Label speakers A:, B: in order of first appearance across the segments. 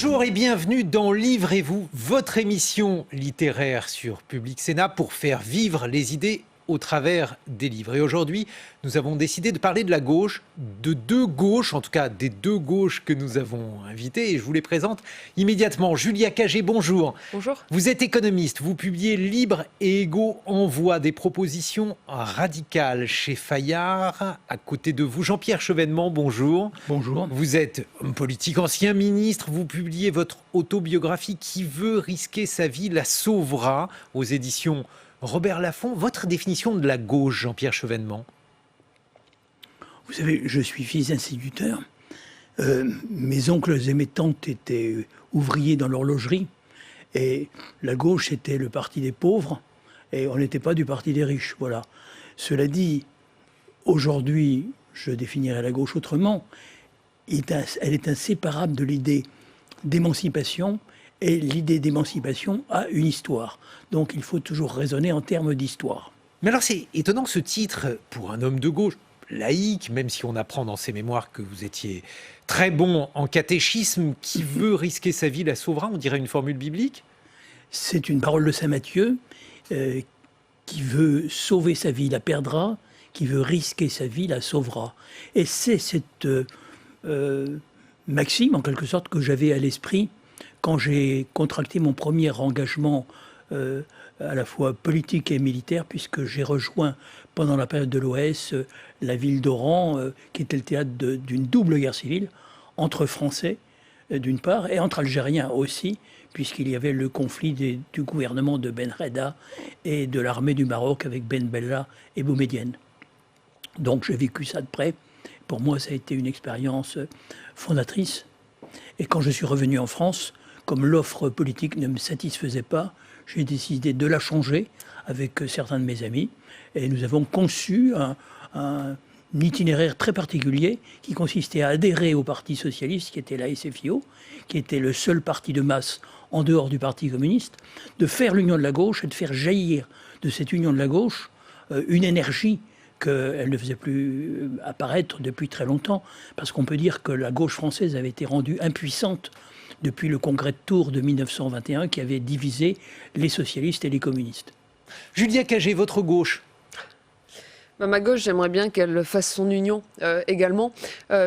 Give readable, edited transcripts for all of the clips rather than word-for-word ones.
A: Bonjour et bienvenue dans Livrez-vous, votre émission littéraire sur Public Sénat pour faire vivre les idées au travers des livres. Et aujourd'hui, nous avons décidé de parler de la gauche, de deux gauches, en tout cas des deux gauches que nous avons invitées. Et je vous les présente immédiatement. Julia Cagé, bonjour.
B: Bonjour.
A: Vous êtes économiste, vous publiez Libre et égaux envoie des propositions radicales chez Fayard. À côté de vous, Jean-Pierre Chevènement, bonjour.
C: Bonjour.
A: Vous êtes homme politique, ancien ministre. Vous publiez votre autobiographie Qui veut risquer sa vie la sauvera aux éditions Robert Laffont. Votre définition de la gauche, Jean-Pierre Chevènement?
C: Vous savez, je suis fils d'instituteur. Mes oncles et mes tantes étaient ouvriers dans l'horlogerie. Et la gauche, c'était le parti des pauvres. Et on n'était pas du parti des riches. Voilà. Cela dit, aujourd'hui, je définirais la gauche autrement. Elle est inséparable de l'idée d'émancipation. Et l'idée d'émancipation a une histoire. Donc il faut toujours raisonner en termes d'histoire.
A: Mais alors c'est étonnant ce titre pour un homme de gauche, laïque, même si on apprend dans ses mémoires que vous étiez très bon en catéchisme, qui veut risquer sa vie la sauvera, on dirait une formule biblique.
C: C'est une parole de saint Matthieu, qui veut sauver sa vie la perdra, qui veut risquer sa vie la sauvera. Et c'est cette maxime, en quelque sorte, que j'avais à l'esprit quand j'ai contracté mon premier engagement à la fois politique et militaire, puisque j'ai rejoint pendant la période de l'OS la ville d'Oran, qui était le théâtre d'une double guerre civile, entre Français d'une part, et entre Algériens aussi, puisqu'il y avait le conflit du gouvernement de Ben Reda et de l'armée du Maroc avec Ben Bella et Boumedienne. Donc j'ai vécu ça de près. Pour moi, ça a été une expérience fondatrice. Et quand je suis revenu en France, comme l'offre politique ne me satisfaisait pas, j'ai décidé de la changer avec certains de mes amis. Et nous avons conçu un itinéraire très particulier qui consistait à adhérer au Parti socialiste, qui était la SFIO, qui était le seul parti de masse en dehors du Parti communiste, de faire l'union de la gauche et de faire jaillir de cette union de la gauche une énergie qu'elle ne faisait plus apparaître depuis très longtemps, parce qu'on peut dire que la gauche française avait été rendue impuissante depuis le congrès de Tours de 1921 qui avait divisé les socialistes et les communistes.
A: Julia Cagé, votre gauche?
B: Ma gauche, j'aimerais bien qu'elle fasse son union également,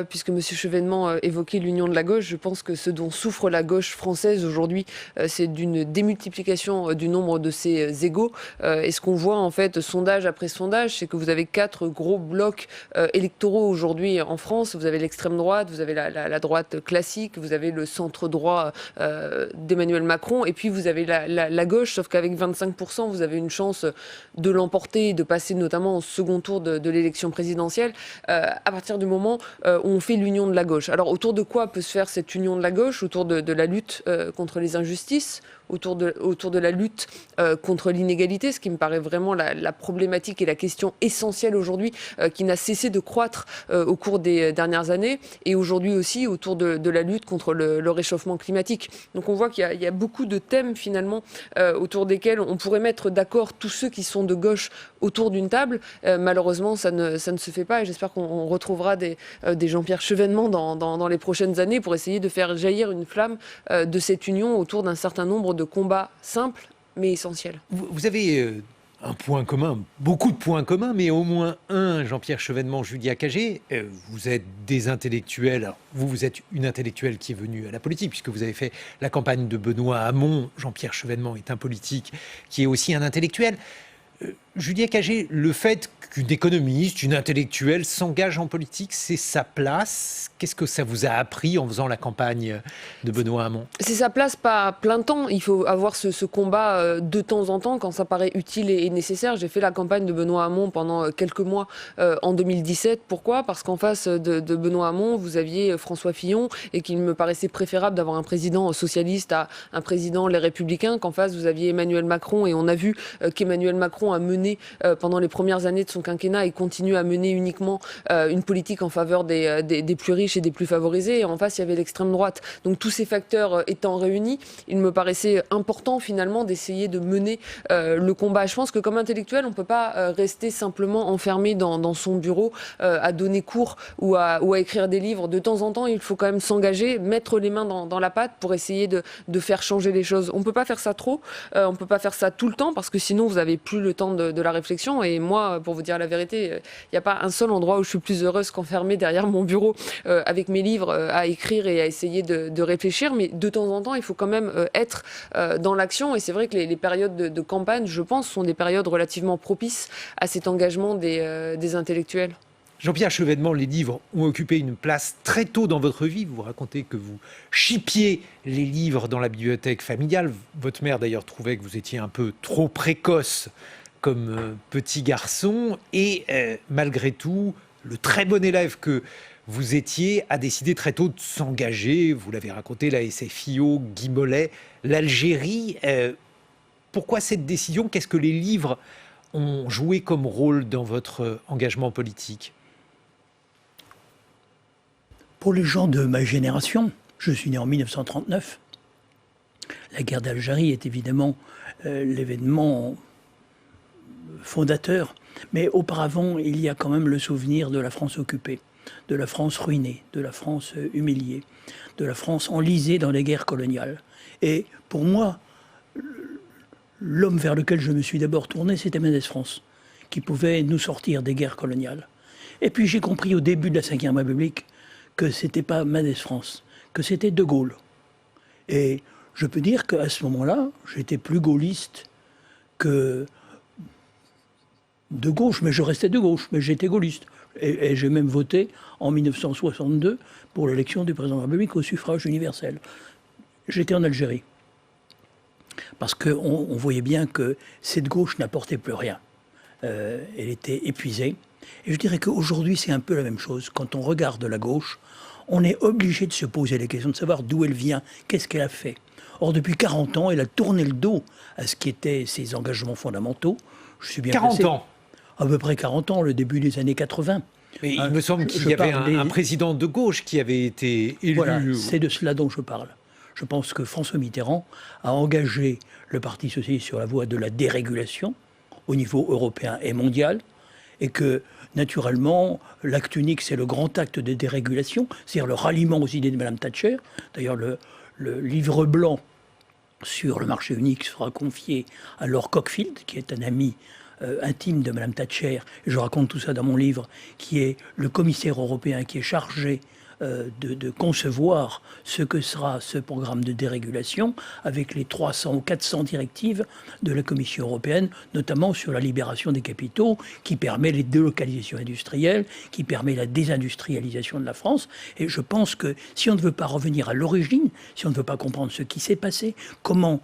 B: puisque M. Chevènement évoquait l'union de la gauche. Je pense que ce dont souffre la gauche française aujourd'hui, c'est d'une démultiplication du nombre de ses égaux. Et ce qu'on voit en fait, sondage après sondage, c'est que vous avez 4 gros blocs électoraux aujourd'hui en France. Vous avez l'extrême droite, vous avez la droite classique, vous avez le centre droit d'Emmanuel Macron, et puis vous avez la gauche, sauf qu'avec 25%, vous avez une chance de l'emporter et de passer notamment au second tour de l'élection présidentielle, à partir du moment où on fait l'union de la gauche. Alors autour de quoi peut se faire cette union de la gauche? Autour de la lutte contre les injustices, autour de la lutte contre l'inégalité, ce qui me paraît vraiment la problématique et la question essentielle aujourd'hui, qui n'a cessé de croître au cours des dernières années, et aujourd'hui aussi autour de la lutte contre le réchauffement climatique. Donc on voit qu'il y a beaucoup de thèmes finalement autour desquels on pourrait mettre d'accord tous ceux qui sont de gauche autour d'une table. Malheureusement, ça ne se fait pas, et j'espère qu'on retrouvera des Jean-Pierre Chevènement dans les prochaines années pour essayer de faire jaillir une flamme de cette union autour d'un certain nombre de combats simples mais essentiels.
A: Vous avez un point commun, beaucoup de points communs, mais au moins un, Jean-Pierre Chevènement, Julia Cagé. Vous êtes des intellectuels. Alors, vous êtes une intellectuelle qui est venue à la politique, puisque vous avez fait la campagne de Benoît Hamon. Jean-Pierre Chevènement est un politique qui est aussi un intellectuel. Julia Cagé, le fait qu'une économiste, une intellectuelle s'engage en politique, c'est sa place. Qu'est-ce que ça vous a appris en faisant la campagne de Benoît Hamon? C'est
B: sa place, pas à plein temps. Il faut avoir ce combat de temps en temps quand ça paraît utile et nécessaire. J'ai fait la campagne de Benoît Hamon pendant quelques mois en 2017. Pourquoi? Parce qu'en face de Benoît Hamon, vous aviez François Fillon, et qu'il me paraissait préférable d'avoir un président socialiste à un président Les Républicains, qu'en face vous aviez Emmanuel Macron, et on a vu qu'Emmanuel Macron a mené pendant les premières années de son quinquennat et continue à mener uniquement une politique en faveur des plus riches et des plus favorisés. Et en face, il y avait l'extrême droite. Donc tous ces facteurs étant réunis, il me paraissait important finalement d'essayer de mener le combat. Je pense que comme intellectuel, on ne peut pas rester simplement enfermé dans son bureau à donner cours ou à écrire des livres. De temps en temps, il faut quand même s'engager, mettre les mains dans la pâte pour essayer de faire changer les choses. On ne peut pas faire ça trop, on ne peut pas faire ça tout le temps parce que sinon vous n'avez plus le temps de la réflexion. Et moi, pour vous dire la vérité, il n'y a pas un seul endroit où je suis plus heureuse qu'enfermée derrière mon bureau avec mes livres à écrire et à essayer de réfléchir. Mais de temps en temps, il faut quand même être dans l'action. Et c'est vrai que les périodes de campagne, je pense, sont des périodes relativement propices à cet engagement des intellectuels.
A: Jean-Pierre Chevènement, les livres ont occupé une place très tôt dans votre vie. Vous racontez que vous chipiez les livres dans la bibliothèque familiale. Votre mère, d'ailleurs, trouvait que vous étiez un peu trop précoce comme petit garçon. Et malgré tout, le très bon élève que vous étiez a décidé très tôt de s'engager. Vous l'avez raconté, la SFIO, Guy Mollet, l'Algérie. Pourquoi cette décision? Qu'est-ce que les livres ont joué comme rôle dans votre engagement politique?
C: Pour les gens de ma génération, je suis né en 1939, la guerre d'Algérie est évidemment l'événement fondateur, mais auparavant, il y a quand même le souvenir de la France occupée, de la France ruinée, de la France humiliée, de la France enlisée dans les guerres coloniales. Et pour moi, l'homme vers lequel je me suis d'abord tourné, c'était Mendès France, qui pouvait nous sortir des guerres coloniales. Et puis j'ai compris au début de la Ve République que ce n'était pas Mendès France, que c'était De Gaulle. Et je peux dire qu'à ce moment-là, j'étais plus gaulliste que de gauche, mais je restais de gauche, mais j'étais gaulliste. Et j'ai même voté en 1962 pour l'élection du président de la République au suffrage universel. J'étais en Algérie. Parce qu'on voyait bien que cette gauche n'apportait plus rien. Elle était épuisée. Et je dirais qu'aujourd'hui, c'est un peu la même chose. Quand on regarde la gauche, on est obligé de se poser la question de savoir d'où elle vient, qu'est-ce qu'elle a fait. Or, depuis 40 ans, elle a tourné le dos à ce qui étaient ses engagements fondamentaux. Je suis bien
A: 40
C: placé.
A: ans.
C: À peu près 40 ans, le début des années 80.
A: Mais il me semble qu'il y avait un président de gauche qui avait été élu.
C: Voilà, c'est de cela dont je parle. Je pense que François Mitterrand a engagé le Parti socialiste sur la voie de la dérégulation au niveau européen et mondial, et que, naturellement, l'acte unique, c'est le grand acte de dérégulation, c'est-à-dire le ralliement aux idées de Mme Thatcher. D'ailleurs, le livre blanc sur le marché unique sera confié à Lord Cockfield, qui est un ami intime de Mme Thatcher. Et je raconte tout ça dans mon livre, qui est le commissaire européen qui est chargé de concevoir ce que sera ce programme de dérégulation avec les 300 ou 400 directives de la Commission européenne, notamment sur la libération des capitaux, qui permet les délocalisations industrielles, qui permet la désindustrialisation de la France. Et je pense que si on ne veut pas revenir à l'origine, si on ne veut pas comprendre ce qui s'est passé, comment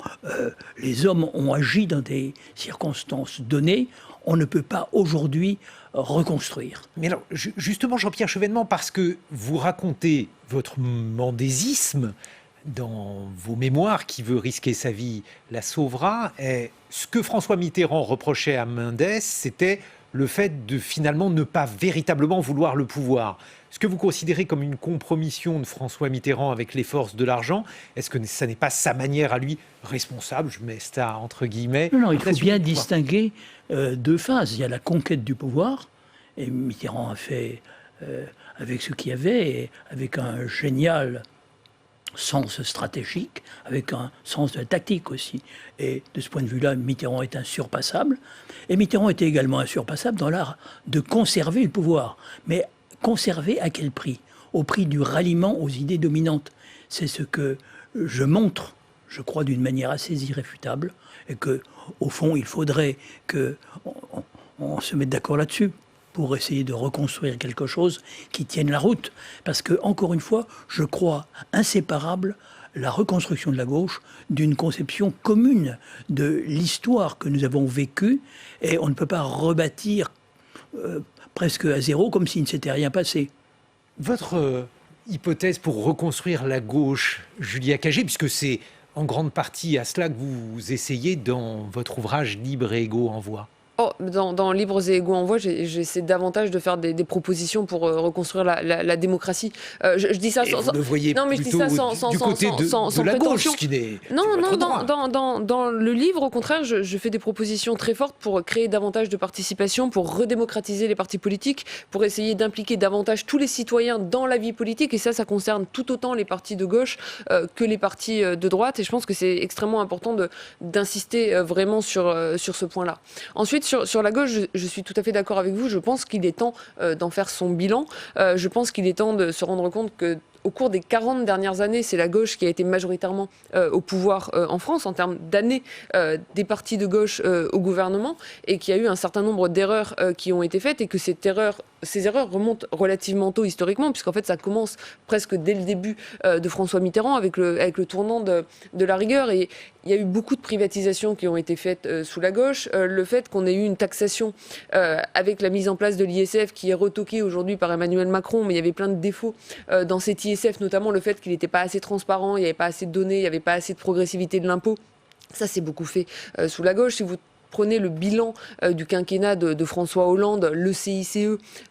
C: les hommes ont agi dans des circonstances données, on ne peut pas aujourd'hui reconstruire.
A: Mais alors, justement, Jean-Pierre Chevènement, parce que vous racontez votre mendésisme dans vos mémoires, qui veut risquer sa vie la sauvera, et ce que François Mitterrand reprochait à Mendès, c'était le fait de finalement ne pas véritablement vouloir le pouvoir. Ce que vous considérez comme une compromission de François Mitterrand avec les forces de l'argent, est-ce que ça n'est pas sa manière à lui responsable, je mets ça entre guillemets?
C: Non, il faut bien distinguer deux phases. Il y a la conquête du pouvoir, et Mitterrand a fait avec ce qu'il y avait, et avec un génial sens stratégique, avec un sens de la tactique aussi. Et de ce point de vue-là, Mitterrand est insurpassable. Et Mitterrand était également insurpassable dans l'art de conserver le pouvoir. Mais conserver à quel prix? Au prix du ralliement aux idées dominantes. C'est ce que je montre, je crois, d'une manière assez irréfutable, et que, au fond, il faudrait qu'on se mette d'accord là-dessus pour essayer de reconstruire quelque chose qui tienne la route. Parce que, encore une fois, je crois inséparable la reconstruction de la gauche d'une conception commune de l'histoire que nous avons vécue, et on ne peut pas rebâtir presque à zéro comme s'il ne s'était rien passé.
A: Votre hypothèse pour reconstruire la gauche, Julia Cagé, puisque c'est en grande partie à cela que vous essayez dans votre ouvrage Libre et égaux en voix.
B: Dans Libres et égaux en voix, j'essaie davantage de faire des propositions pour reconstruire la démocratie. Je dis ça
A: sans... Vous le voyez
B: non, mais je dis ça sans
A: du côté de la gauche, ce qui n'est...
B: Non, dans le livre, au contraire, je fais des propositions très fortes pour créer davantage de participation, pour redémocratiser les partis politiques, pour essayer d'impliquer davantage tous les citoyens dans la vie politique. Et ça concerne tout autant les partis de gauche que les partis de droite. Et je pense que c'est extrêmement important d'insister vraiment sur ce point-là. Ensuite, sur la gauche, je suis tout à fait d'accord avec vous. Je pense qu'il est temps d'en faire son bilan. Je pense qu'il est temps de se rendre compte que au cours des 40 dernières années, c'est la gauche qui a été majoritairement au pouvoir en France, en termes d'années des partis de gauche au gouvernement, et qu'il y a eu un certain nombre d'erreurs qui ont été faites, et que ces erreurs remontent relativement tôt historiquement, puisqu'en fait ça commence presque dès le début de François Mitterrand, avec le tournant de la rigueur. Et il y a eu beaucoup de privatisations qui ont été faites sous la gauche. Le fait qu'on ait eu une taxation avec la mise en place de l'ISF, qui est retoquée aujourd'hui par Emmanuel Macron, mais il y avait plein de défauts dans cet ISF, notamment le fait qu'il n'était pas assez transparent, il n'y avait pas assez de données, il n'y avait pas assez de progressivité de l'impôt. Ça, c'est beaucoup fait sous la gauche. Si vous prenez le bilan du quinquennat de François Hollande, le CICE,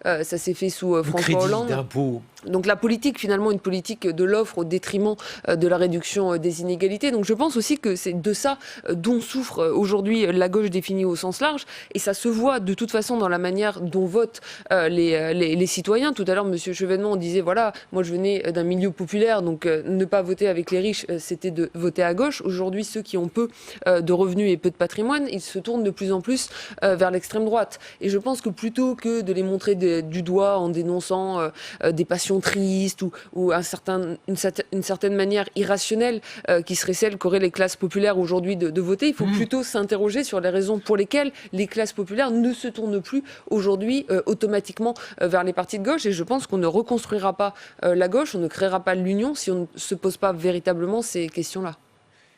B: ça s'est fait sous François Hollande.
A: D'impôt.
B: Donc la politique, finalement, une politique de l'offre au détriment de la réduction des inégalités. Donc je pense aussi que c'est de ça dont souffre aujourd'hui la gauche définie au sens large. Et ça se voit de toute façon dans la manière dont votent les citoyens. Tout à l'heure, M. Chevènement disait, voilà, moi je venais d'un milieu populaire, donc ne pas voter avec les riches, c'était de voter à gauche. Aujourd'hui, ceux qui ont peu de revenus et peu de patrimoine, ils se tournent de plus en plus vers l'extrême droite. Et je pense que plutôt que de les montrer du doigt en dénonçant des passions tristes ou une certaine manière irrationnelle qui serait celle qu'auraient les classes populaires aujourd'hui de voter, il faut plutôt s'interroger sur les raisons pour lesquelles les classes populaires ne se tournent plus aujourd'hui automatiquement vers les partis de gauche. Et je pense qu'on ne reconstruira pas la gauche, on ne créera pas l'union si on ne se pose pas véritablement ces questions-là.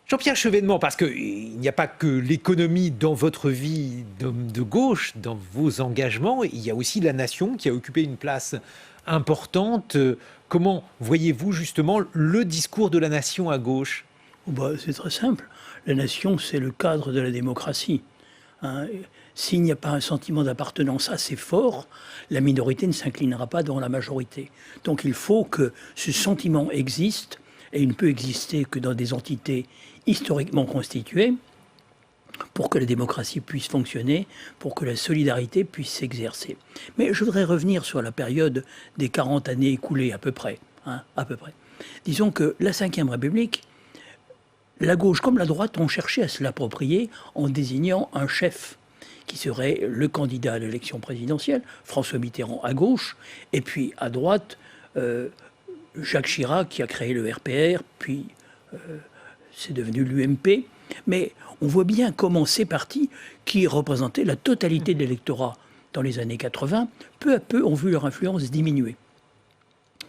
A: Jean-Pierre Chevènement, parce qu'il n'y a pas que l'économie dans votre vie d'homme de gauche, dans vos engagements, il y a aussi la nation qui a occupé une place importante. Comment voyez-vous justement le discours de la nation à gauche ?
C: C'est très simple. La nation, c'est le cadre de la démocratie. S'il n'y a pas un sentiment d'appartenance assez fort, la minorité ne s'inclinera pas devant la majorité. Donc il faut que ce sentiment existe, et il ne peut exister que dans des entités historiquement constituées, pour que la démocratie puisse fonctionner, pour que la solidarité puisse s'exercer. Mais je voudrais revenir sur la période des 40 années écoulées à peu près. Disons que la Ve République, la gauche comme la droite ont cherché à se l'approprier en désignant un chef qui serait le candidat à l'élection présidentielle, François Mitterrand à gauche, et puis à droite, Jacques Chirac qui a créé le RPR, puis c'est devenu l'UMP. Mais on voit bien comment ces partis, qui représentaient la totalité de l'électorat dans les années 80, peu à peu ont vu leur influence diminuer.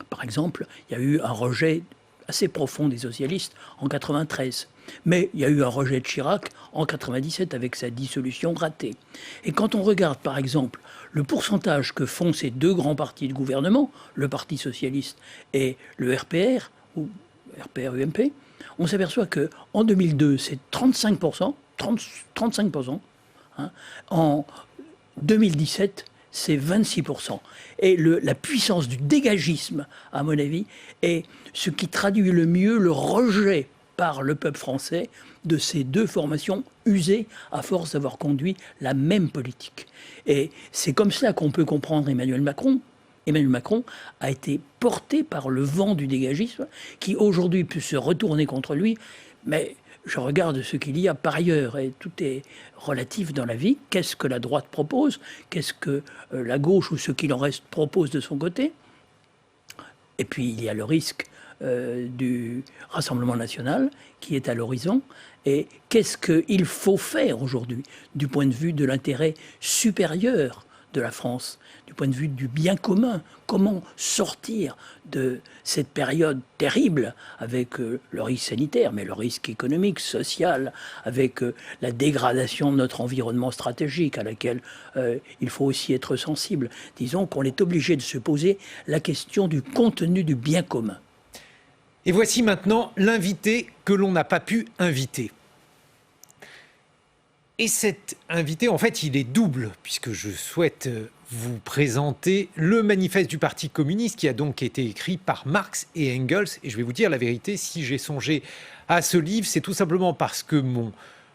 C: Par exemple, il y a eu un rejet assez profond des socialistes en 93. Mais il y a eu un rejet de Chirac en 97 avec sa dissolution ratée. Et quand on regarde, par exemple, le pourcentage que font ces deux grands partis de gouvernement, le Parti socialiste et le RPR, ou RPR-UMP, on s'aperçoit qu'en 2002, c'est 35%, 35%. En 2017, c'est 26%. Et la puissance du dégagisme, à mon avis, est ce qui traduit le mieux le rejet par le peuple français de ces deux formations usées à force d'avoir conduit la même politique. Et c'est comme cela qu'on peut comprendre Emmanuel Macron. Emmanuel Macron a été porté par le vent du dégagisme qui aujourd'hui peut se retourner contre lui. Mais je regarde ce qu'il y a par ailleurs et tout est relatif dans la vie. Qu'est-ce que la droite propose ? Qu'est-ce que la gauche ou ce qu'il en reste propose de son côté ? Et puis il y a le risque du Rassemblement national qui est à l'horizon. Et qu'est-ce qu'il faut faire aujourd'hui du point de vue de l'intérêt supérieur de la France, du point de vue du bien commun? Comment sortir de cette période terrible avec le risque sanitaire, mais le risque économique, social, avec la dégradation de notre environnement stratégique à laquelle il faut aussi être sensible. Disons qu'on est obligé de se poser la question du contenu du bien commun.
A: Et voici maintenant l'invité que l'on n'a pas pu inviter. Et cet invité, en fait, il est double, puisque je souhaite vous présenter le manifeste du Parti communiste qui a donc été écrit par Marx et Engels. Et je vais vous dire la vérité, si j'ai songé à ce livre, c'est tout simplement parce que mon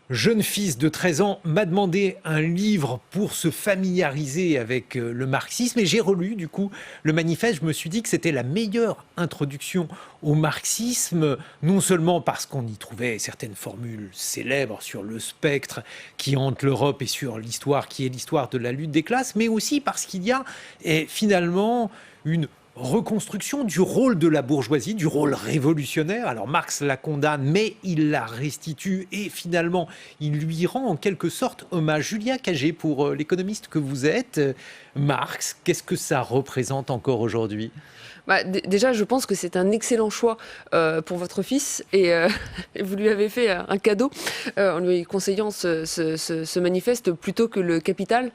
A: jeune fils de 13 ans m'a demandé un livre pour se familiariser avec le marxisme et j'ai relu du coup le manifeste. Je me suis dit que c'était la meilleure introduction au marxisme, non seulement parce qu'on y trouvait certaines formules célèbres sur le spectre qui hante l'Europe et sur l'histoire qui est l'histoire de la lutte des classes, mais aussi parce qu'il y a finalement une reconstruction du rôle de la bourgeoisie, du rôle révolutionnaire. Alors Marx la condamne, mais il la restitue et finalement, il lui rend en quelque sorte hommage. Julia Cagé, pour l'économiste que vous êtes, Marx, qu'est-ce que ça représente encore aujourd'hui ?
B: Déjà, je pense que c'est un excellent choix pour votre fils et vous lui avez fait un cadeau en lui conseillant ce manifeste plutôt que le Capital,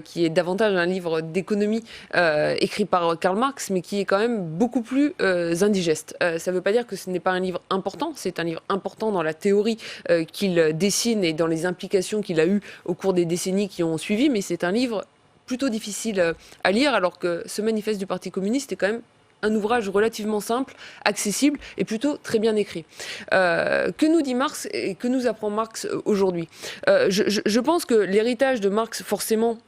B: qui est davantage un livre d'économie écrit par Karl Marx, mais qui est quand même beaucoup plus indigeste. Ça ne veut pas dire que ce n'est pas un livre important, c'est un livre important dans la théorie qu'il dessine et dans les implications qu'il a eues au cours des décennies qui ont suivi, mais c'est un livre plutôt difficile à lire, alors que ce manifeste du Parti communiste est quand même un ouvrage relativement simple, accessible et plutôt très bien écrit. Que nous dit Marx et que nous apprend Marx aujourd'hui ? Je pense que l'héritage de Marx, forcément,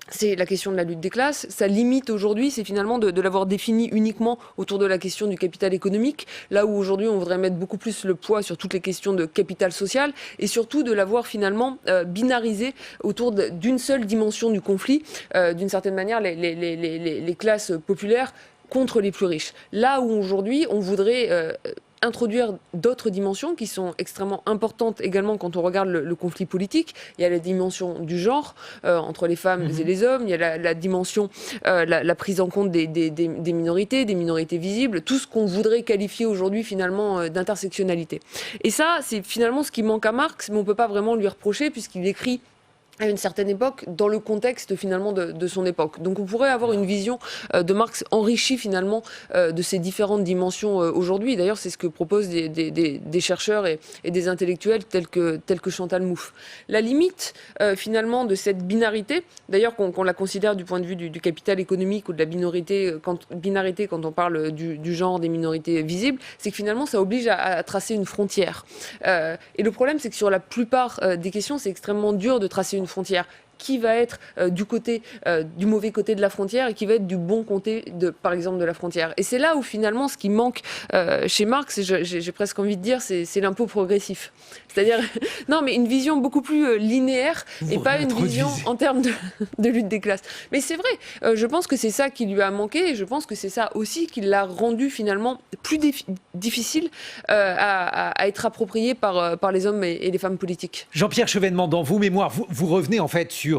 B: c'est la question de la lutte des classes. Sa limite aujourd'hui, c'est finalement de l'avoir défini uniquement autour de la question du capital économique, là où aujourd'hui on voudrait mettre beaucoup plus le poids sur toutes les questions de capital social, et surtout de l'avoir finalement binarisé autour d'une seule dimension du conflit. D'une certaine manière, les classes populaires contre les plus riches. Là où aujourd'hui, on voudrait introduire d'autres dimensions qui sont extrêmement importantes également quand on regarde le conflit politique. Il y a la dimension du genre entre les femmes et les hommes, il y a la dimension, la prise en compte des minorités visibles, tout ce qu'on voudrait qualifier aujourd'hui finalement d'intersectionnalité. Et ça, c'est finalement ce qui manque à Marx, mais on ne peut pas vraiment lui reprocher puisqu'il écrit à une certaine époque, dans le contexte finalement de son époque. Donc on pourrait avoir une vision de Marx enrichie finalement de ces différentes dimensions aujourd'hui. D'ailleurs, c'est ce que proposent des chercheurs et des intellectuels tels que Chantal Mouffe. La limite finalement de cette binarité, d'ailleurs qu'on la considère du point de vue du capital économique ou de la binarité quand on parle du genre des minorités visibles, c'est que finalement ça oblige à tracer une frontière. Et le problème, c'est que sur la plupart des questions, c'est extrêmement dur de tracer une frontière. Qui va être du mauvais côté de la frontière et qui va être du bon côté, par exemple, de la frontière. Et c'est là où finalement ce qui manque chez Marx, et j'ai presque envie de dire, c'est l'impôt progressif. C'est-à-dire, non, mais une vision beaucoup plus linéaire et pas une vision en termes de lutte des classes. Mais c'est vrai, je pense que c'est ça qui lui a manqué et je pense que c'est ça aussi qui l'a rendu finalement plus difficile à être approprié par les hommes et les femmes politiques.
A: Jean-Pierre Chevènement, dans vos mémoires, vous revenez en fait sur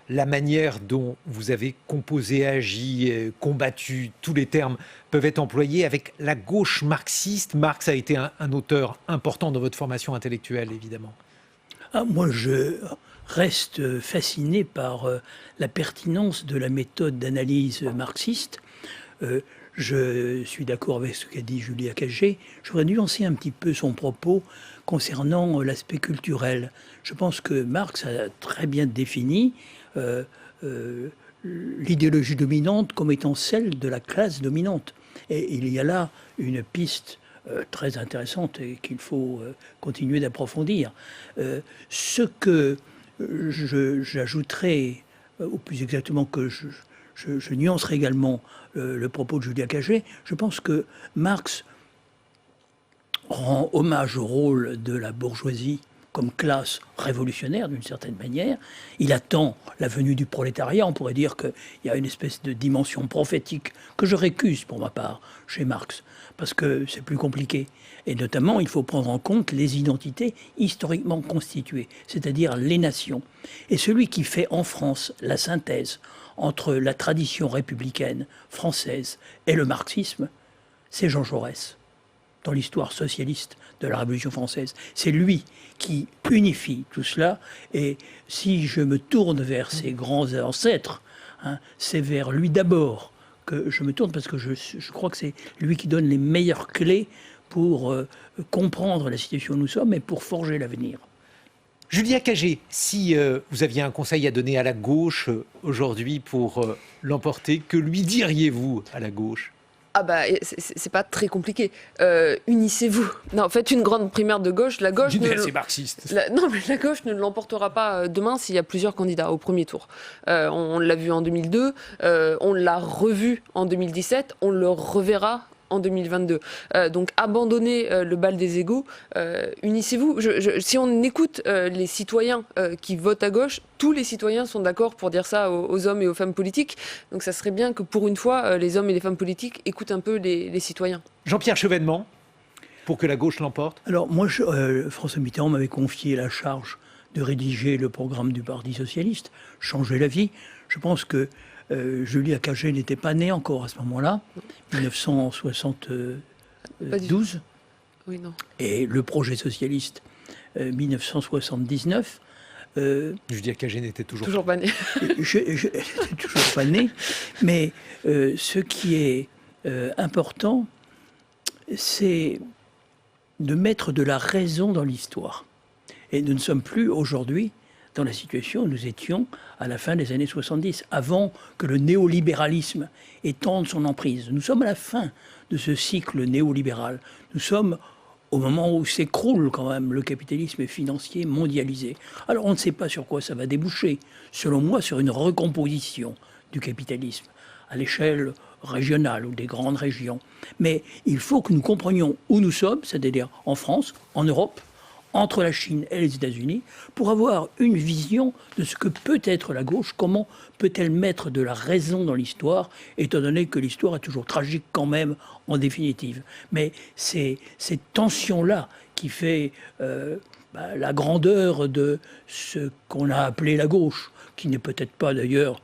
A: la manière dont vous avez composé, agi, combattu, tous les termes peuvent être employés avec la gauche marxiste. Marx a été un auteur important dans votre formation intellectuelle, évidemment.
C: Moi, je reste fasciné par la pertinence de la méthode d'analyse marxiste. Je suis d'accord avec ce qu'a dit Julia Cagé. Je voudrais nuancer un petit peu son propos concernant l'aspect culturel. Je pense que Marx a très bien défini l'idéologie dominante comme étant celle de la classe dominante. Et il y a là une piste très intéressante et qu'il faut continuer d'approfondir. Ce que j'ajouterais, ou plus exactement que je nuancerai également le propos de Julia Cagé, je pense que Marx rend hommage au rôle de la bourgeoisie comme classe révolutionnaire d'une certaine manière. Il attend la venue du prolétariat. On pourrait dire qu'il y a une espèce de dimension prophétique que je récuse pour ma part chez Marx, parce que c'est plus compliqué. Et notamment, il faut prendre en compte les identités historiquement constituées, c'est-à-dire les nations. Et celui qui fait en France la synthèse entre la tradition républicaine française et le marxisme, c'est Jean Jaurès, dans l'histoire socialiste de la Révolution française. C'est lui qui unifie tout cela. Et si je me tourne vers ses grands ancêtres, c'est vers lui d'abord que je me tourne, parce que je crois que c'est lui qui donne les meilleures clés pour comprendre la situation où nous sommes et pour forger l'avenir.
A: Julia Cagé, si vous aviez un conseil à donner à la gauche aujourd'hui pour l'emporter, que lui diriez-vous à la gauche ?
B: Ah bah, c'est pas très compliqué. Unissez-vous. Non, faites une grande primaire de gauche. La gauche
A: C'est marxiste.
B: Non, mais la gauche ne l'emportera pas demain s'il y a plusieurs candidats au premier tour. On l'a vu en 2002, on l'a revu en 2017, on le reverra en 2022. Donc abandonnez le bal des égaux, unissez-vous. Si on écoute les citoyens qui votent à gauche, tous les citoyens sont d'accord pour dire ça aux hommes et aux femmes politiques. Donc ça serait bien que pour une fois, les hommes et les femmes politiques écoutent un peu les citoyens.
A: Jean-Pierre Chevènement, pour que la gauche l'emporte.
C: Alors moi, François Mitterrand m'avait confié la charge de rédiger le programme du Parti socialiste, changer la vie. Je pense que Julia Cagé n'était pas née encore à ce moment-là, 1972.
B: Oui, non.
C: Et le projet socialiste, 1979.
A: Julia Cagé n'était toujours
B: pas née.
C: Je n'étais toujours pas née. Mais ce qui est important, c'est de mettre de la raison dans l'histoire. Et nous ne sommes plus aujourd'hui dans la situation où nous étions à la fin des années 70, avant que le néolibéralisme étende son emprise. Nous sommes à la fin de ce cycle néolibéral. Nous sommes au moment où s'écroule quand même le capitalisme financier mondialisé. Alors on ne sait pas sur quoi ça va déboucher. Selon moi, sur une recomposition du capitalisme à l'échelle régionale ou des grandes régions. Mais il faut que nous comprenions où nous sommes, c'est-à-dire en France, en Europe, entre la Chine et les États-Unis, pour avoir une vision de ce que peut être la gauche, comment peut-elle mettre de la raison dans l'histoire, étant donné que l'histoire est toujours tragique quand même, en définitive. Mais c'est cette tension-là qui fait la grandeur de ce qu'on a appelé la gauche, qui n'est peut-être pas d'ailleurs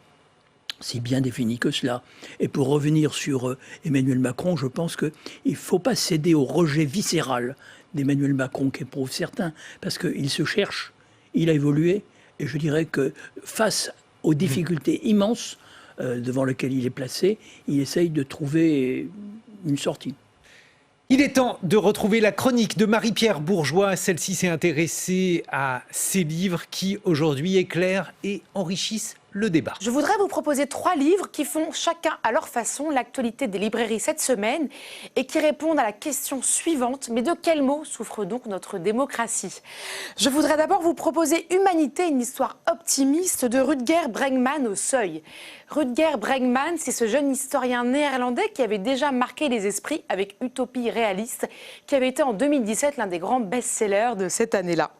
C: si bien défini que cela. Et pour revenir sur Emmanuel Macron, je pense qu'il ne faut pas céder au rejet viscéral d'Emmanuel Macron qu'éprouvent certains, parce qu'il se cherche, il a évolué, et je dirais que face aux difficultés immenses devant lesquelles il est placé, il essaye de trouver une sortie.
A: Il est temps de retrouver la chronique de Marie-Pierre Bourgeois. Celle-ci s'est intéressée à ces livres qui, aujourd'hui, éclairent et enrichissent le débat.
D: Je voudrais vous proposer 3 livres qui font chacun à leur façon l'actualité des librairies cette semaine et qui répondent à la question suivante: mais de quels maux souffre donc notre démocratie? Je voudrais d'abord vous proposer Humanité, une histoire optimiste de Rutger Bregman au Seuil. Rutger Bregman, c'est ce jeune historien néerlandais qui avait déjà marqué les esprits avec Utopie réaliste, qui avait été en 2017 l'un des grands best-sellers de cette année-là.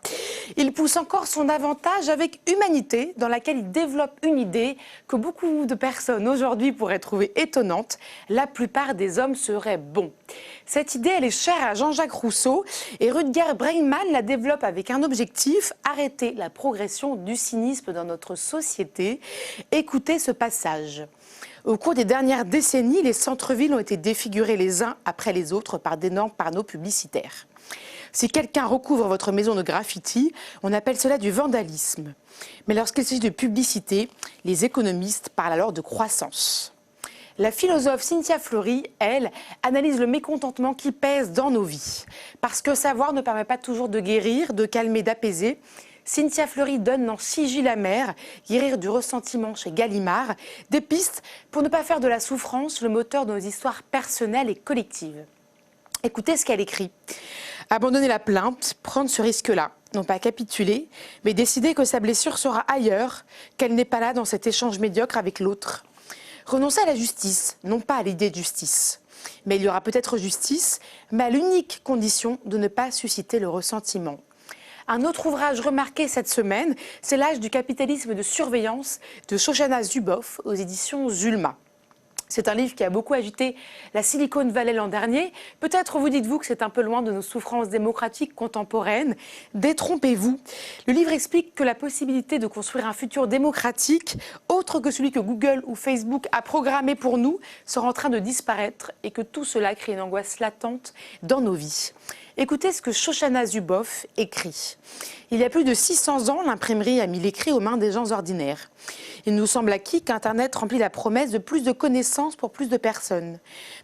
D: Il pousse encore son avantage avec Humanité, dans laquelle il développe une idée que beaucoup de personnes aujourd'hui pourraient trouver étonnante: la plupart des hommes seraient bons. Cette idée, elle est chère à Jean-Jacques Rousseau et Rutger Bregman la développe avec un objectif: arrêter la progression du cynisme dans notre société. Écoutez ce passage. Au cours des dernières décennies, les centres-villes ont été défigurés les uns après les autres par d'énormes panneaux publicitaires. Si quelqu'un recouvre votre maison de graffiti, on appelle cela du vandalisme. Mais lorsqu'il s'agit de publicité, les économistes parlent alors de croissance. La philosophe Cynthia Fleury, elle, analyse le mécontentement qui pèse dans nos vies. Parce que savoir ne permet pas toujours de guérir, de calmer, d'apaiser. Cynthia Fleury donne dans Sigil amer, guérir du ressentiment chez Gallimard, des pistes pour ne pas faire de la souffrance le moteur de nos histoires personnelles et collectives. Écoutez ce qu'elle écrit. Abandonner la plainte, prendre ce risque-là, non pas capituler, mais décider que sa blessure sera ailleurs, qu'elle n'est pas là dans cet échange médiocre avec l'autre. Renoncer à la justice, non pas à l'idée de justice. Mais il y aura peut-être justice, mais à l'unique condition de ne pas susciter le ressentiment. Un autre ouvrage remarqué cette semaine, c'est L'âge du capitalisme de surveillance de Shoshana Zuboff aux éditions Zulma. C'est un livre qui a beaucoup agité la Silicon Valley l'an dernier. Peut-être vous dites-vous que c'est un peu loin de nos souffrances démocratiques contemporaines. Détrompez-vous. Le livre explique que la possibilité de construire un futur démocratique, autre que celui que Google ou Facebook a programmé pour nous, sera en train de disparaître et que tout cela crée une angoisse latente dans nos vies. Écoutez ce que Shoshana Zuboff écrit. Il y a plus de 600 ans, l'imprimerie a mis l'écrit aux mains des gens ordinaires. Il nous semble acquis qu'Internet remplit la promesse de plus de connaissances pour plus de personnes.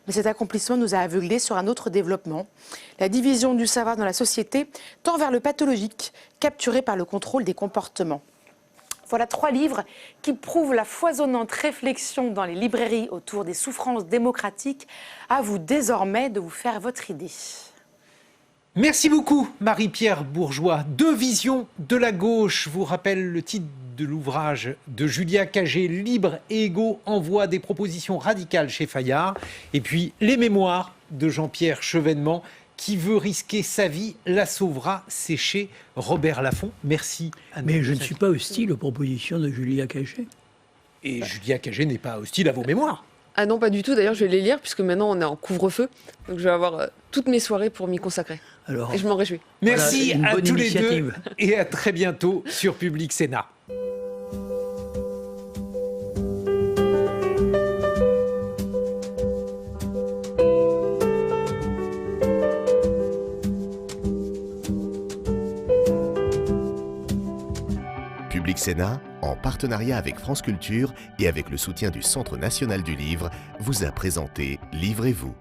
D: Mais cet accomplissement nous a aveuglés sur un autre développement. La division du savoir dans la société tend vers le pathologique, capturé par le contrôle des comportements. Voilà 3 livres qui prouvent la foisonnante réflexion dans les librairies autour des souffrances démocratiques. À vous désormais de vous faire votre idée.
A: Merci beaucoup, Marie-Pierre Bourgeois. 2 visions de la gauche. Vous rappelle le titre de l'ouvrage de Julia Cagé, Libre et égaux, envoie des propositions radicales chez Fayard. Et puis, les mémoires de Jean-Pierre Chevènement, Qui veut risquer sa vie la sauvera, c'est chez Robert Laffont. Merci.
C: Mais je ne suis pas hostile aux propositions de Julia Cagé.
A: Et Julia Cagé n'est pas hostile à vos mémoires.
B: Ah non, pas du tout. D'ailleurs, je vais les lire puisque maintenant on est en couvre-feu. Donc je vais avoir toutes mes soirées pour m'y consacrer.
C: Alors,
B: et je m'en réjouis.
A: Merci
C: voilà,
A: à
C: bonne
A: tous
C: initiative.
A: les deux et à très bientôt sur Public Sénat.
E: Public Sénat, en partenariat avec France Culture et avec le soutien du Centre national du livre, vous a présenté Livrez-vous.